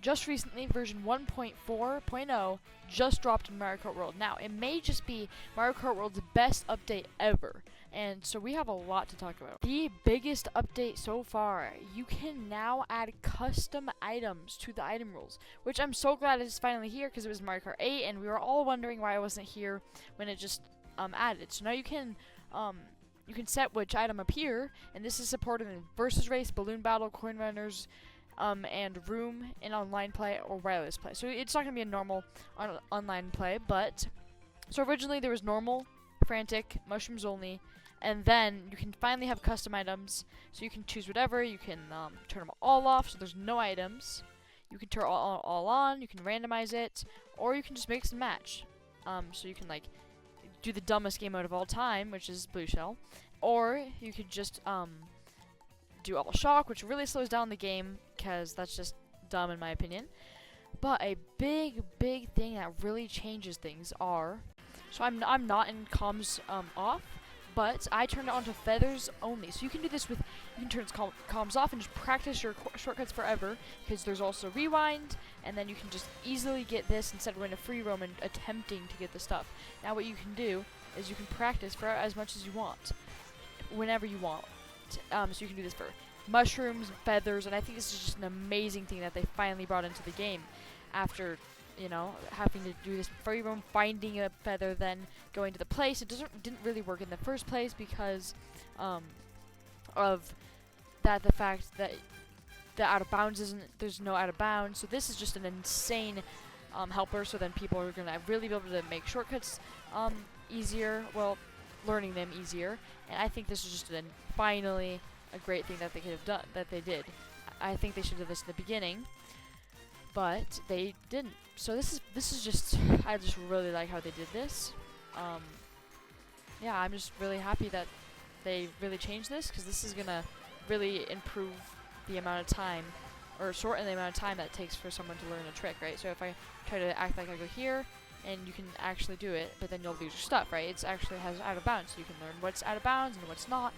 just recently, version 1.4.0 just dropped in Mario Kart World. Now, it may just be Mario Kart World's best update ever, and so we have a lot to talk about. The biggest update so far, you can now add custom items to the item rules, which I'm so glad is finally here because it was Mario Kart 8, and we were all wondering why it wasn't here when it just added. So now you can set which item appear, and this is supported in versus race, balloon battle, coin runners, and room in online play or wireless play. So it's not going to be a normal online play, but so originally there was normal, frantic, mushrooms only, and then you can finally have custom items. So you can choose whatever. You can turn them all off, so there's no items. You can turn all on. You can randomize it, or you can just mix and match. So you can like do the dumbest game mode of all time, which is blue shell, or you could just do all shock, which really slows down the game because that's just dumb in my opinion. But a big thing that really changes things are, so I'm not in comms off, but I turned it on to feathers only. So you can do this with, you can turn comms off and just practice your shortcuts forever, because there's also rewind, and then you can just easily get this instead of going to free roam and attempting to get the stuff. Now what you can do is you can practice for as much as you want, whenever you want. So you can do this for mushrooms, feathers, and I think this is just an amazing thing that they finally brought into the game after, you know, having to do this free roam, finding a feather, then going to the place. It didn't really work in the first place because of the fact that the out of bounds there's no out of bounds. So this is just an insane helper. So then people are gonna really be able to make shortcuts easier. Well, learning them easier. And I think this is just finally a great thing that they could have done, that they did. I think they should have done this in the beginning, but they didn't. So this is just, I just really like how they did this. Yeah, I'm just really happy that they really changed this, because this is gonna really improve the amount of time, or shorten the amount of time that it takes for someone to learn a trick, right? So if I try to act like I go here, and you can actually do it, but then you'll lose your stuff, right? It's actually has out of bounds, so you can learn what's out of bounds and what's not.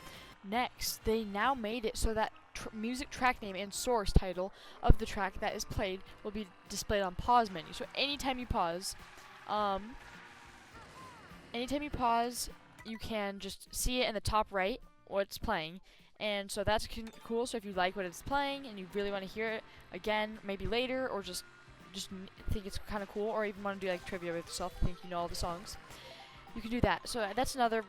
Next, they now made it so that music track name and source title of the track that is played will be displayed on pause menu. So anytime you pause, you can just see it in the top right what's playing. And so that's cool. So if you like what it's playing and you really want to hear it again, maybe later, or just think it's kind of cool, or even want to do like trivia with yourself, think you know all the songs, you can do that. So that's another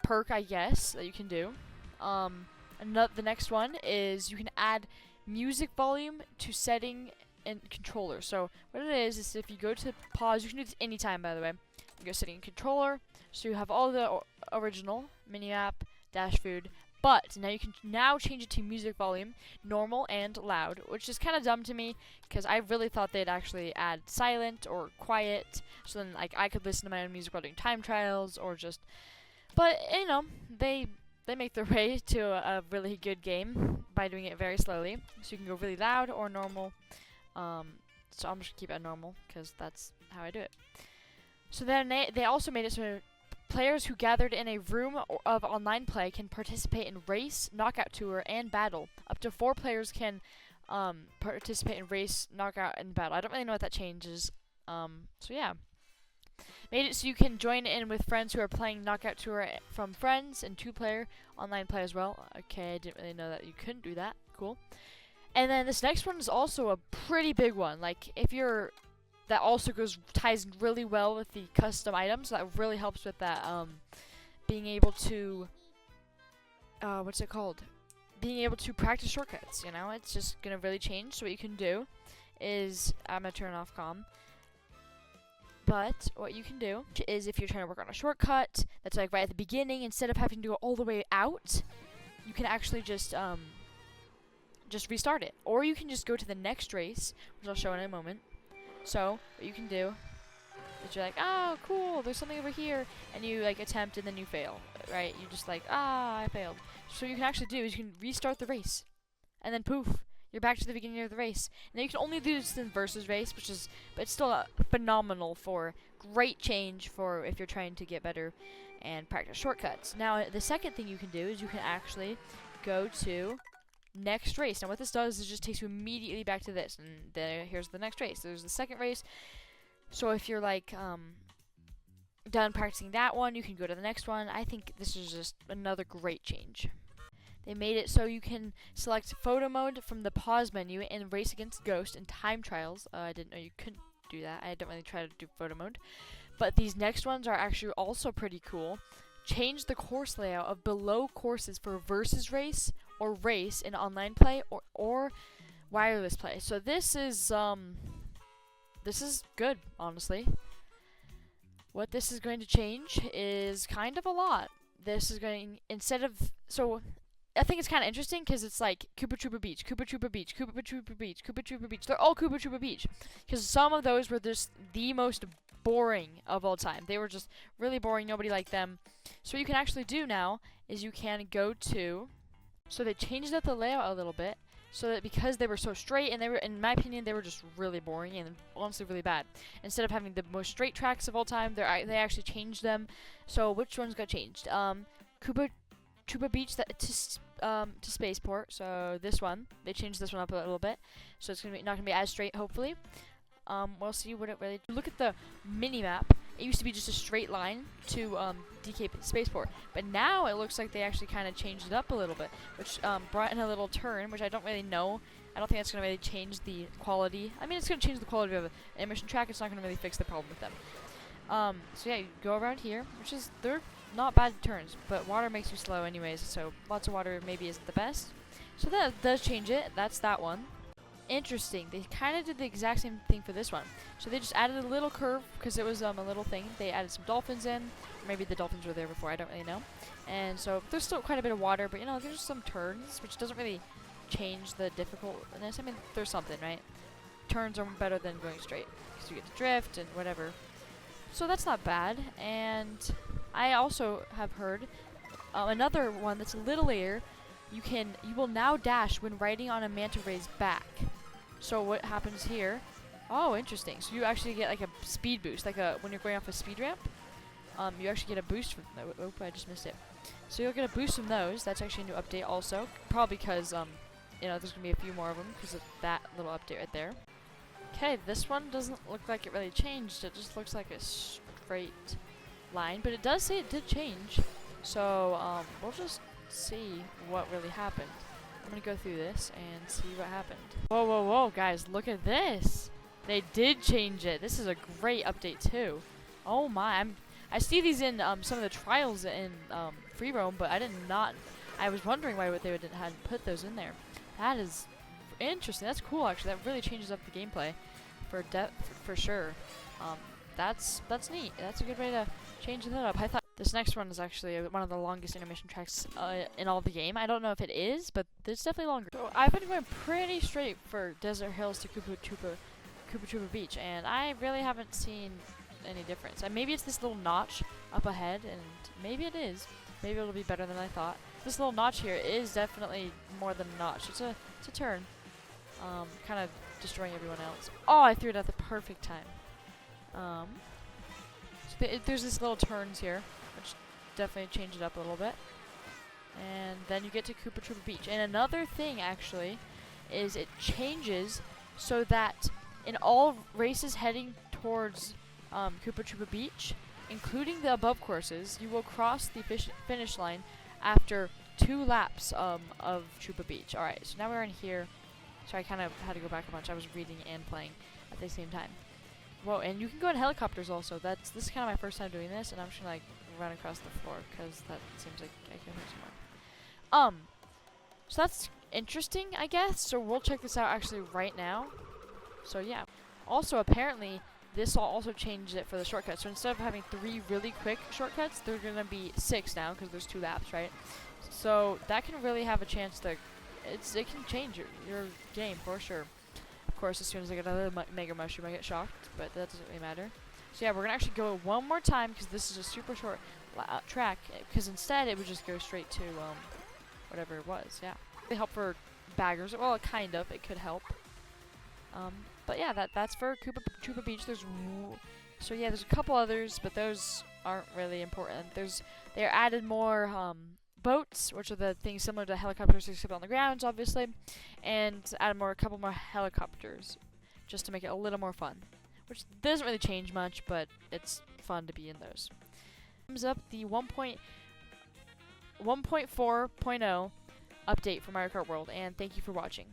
perk, I guess, that you can do. The next one is you can add music volume to setting and controller. So what it is if you go to pause, you can do this anytime, by the way. You go setting controller, so you have all the original mini map, dash food, but now you can change it to music volume, normal and loud, which is kind of dumb to me because I really thought they'd actually add silent or quiet, so then like I could listen to my own music while doing time trials or just. But you know, they make their way to a really good game by doing it very slowly. So you can go really loud or normal. So I'm just gonna keep it at normal because that's how I do it. So then they also made it so players who gathered in a room of online play can participate in race, knockout tour, and battle. Up to 4 players can participate in race, knockout, and battle. I don't really know what that changes. So yeah. Made it so you can join in with friends who are playing knockout tour from friends, and 2-player online play as well. Okay, I didn't really know that you couldn't do that. Cool. And then this next one is also a pretty big one. Like that also ties really well with the custom items. That really helps with that being able to what's it called? Being able to practice shortcuts, you know? It's just gonna really change. So what you can do is, I'm gonna turn off comm. But what you can do is, if you're trying to work on a shortcut that's like right at the beginning, instead of having to go all the way out, you can actually just restart it. Or you can just go to the next race, which I'll show in a moment. So what you can do is you're like, oh cool, there's something over here, and you like attempt and then you fail, right? You just like, I failed. So what you can actually do is you can restart the race, and then poof, you're back to the beginning of the race. And then you can only do this in versus race, but it's still phenomenal for great change for if you're trying to get better and practice shortcuts. Now the second thing you can do is you can actually go to next race. Now what this does is just takes you immediately back to this, and here's the next race. There's the second race. So if you're like done practicing that one, you can go to the next one. I think this is just another great change. They made it so you can select photo mode from the pause menu and race against Ghost in time trials. I didn't know you couldn't do that. I don't really try to do photo mode. But these next ones are actually also pretty cool. Change the course layout of below courses for versus race or race in online play or wireless play. So this is good, honestly. What this is going to change is kind of a lot. This is going, instead of, so I think it's kind of interesting because it's like Koopa Troopa Beach, Koopa Troopa Beach, Koopa Troopa Beach, Koopa Troopa Beach. They're all Koopa Troopa Beach because some of those were just the most boring of all time. They were just really boring. Nobody liked them. So what you can actually do now is you can go to, so they changed up the layout a little bit so that because they were so straight and they were, in my opinion, they were just really boring and honestly really bad. Instead of having the most straight tracks of all time, they actually changed them. So which ones got changed? Koopa Troopa Beach to Spaceport. So this one, they changed this one up a little bit, so it's not gonna be as straight. Hopefully, we'll see what it really. Look at the mini map. It used to be just a straight line to DK Spaceport, but now it looks like they actually kind of changed it up a little bit, which brought in a little turn, which I don't really know. I don't think it's gonna really change the quality. I mean, it's gonna change the quality of an animation track. It's not gonna really fix the problem with them. So yeah, you go around here, which is, they're not bad turns, but water makes you slow anyways, so lots of water maybe isn't the best. So that does change it. That's that one. Interesting. They kind of did the exact same thing for this one. So they just added a little curve because it was a little thing. They added some dolphins in. Maybe the dolphins were there before. I don't really know. And so there's still quite a bit of water, but you know, there's some turns, which doesn't really change the difficultness. I mean, there's something, right? Turns are better than going straight because you get to drift and whatever. So that's not bad. And I also have heard another one that's a little later. You will now dash when riding on a manta ray's back. So what happens here? Oh, interesting. So you actually get like a speed boost, like when you're going off a speed ramp. You actually get a boost from. Oh, I just missed it. So you'll get a boost from those. That's actually a new update also. Probably because you know, there's gonna be a few more of them because of that little update right there. Okay, this one doesn't look like it really changed. It just looks like a straight line, but it does say it did change. So we'll just see what really happened. I'm gonna go through this and see what happened. Whoa, whoa, whoa, guys, look at this. They did change it. This is a great update too. Oh my, I see these in some of the trials in free roam, but I was wondering why they hadn't put those in there. That is interesting. That's cool actually. That really changes up the gameplay for sure. That's neat. That's a good way to change that up. I thought this next one is actually one of the longest animation tracks in all the game. I don't know if it is, but it's definitely longer. So I've been going pretty straight for Desert Hills to Koopa Troopa Beach, and I really haven't seen any difference. And maybe it's this little notch up ahead, and maybe it is. Maybe it'll be better than I thought. This little notch here is definitely more than a notch. It's a turn. Kind of destroying everyone else. Oh, I threw it at the perfect time. So there's this little turns here, which definitely change it up a little bit. And then you get to Koopa Troopa Beach. And another thing, actually, is it changes so that in all races heading towards Koopa Troopa Beach, including the above courses, you will cross the finish line after 2 laps of Troopa Beach. Alright, so now we're in here. So I kind of had to go back a bunch. I was reading and playing at the same time. Whoa, and you can go in helicopters also. This is kind of my first time doing this, and I'm just gonna like run across the floor because that seems like I can hurt someone. So that's interesting, I guess. So we'll check this out actually right now. So yeah. Also, apparently, this will also change it for the shortcuts. So instead of having 3 really quick shortcuts, they're gonna be 6 now because there's 2 laps, right? So that can really have a chance to. It can change your game for sure. Of course, as soon as I get another Mega Mushroom, I get shocked, but that doesn't really matter. So yeah, we're gonna actually go one more time because this is a super short track. Because instead, it would just go straight to whatever it was. Yeah, it help for baggers. Well, kind of. It could help. But yeah, that's for Koopa Troopa Beach. There's a couple others, but those aren't really important. They added more boats, which are the things similar to helicopters except on the ground, obviously, and add a couple more helicopters, just to make it a little more fun. Which doesn't really change much, but it's fun to be in those. Thumbs up the 1.4.0 update for Mario Kart World, and thank you for watching.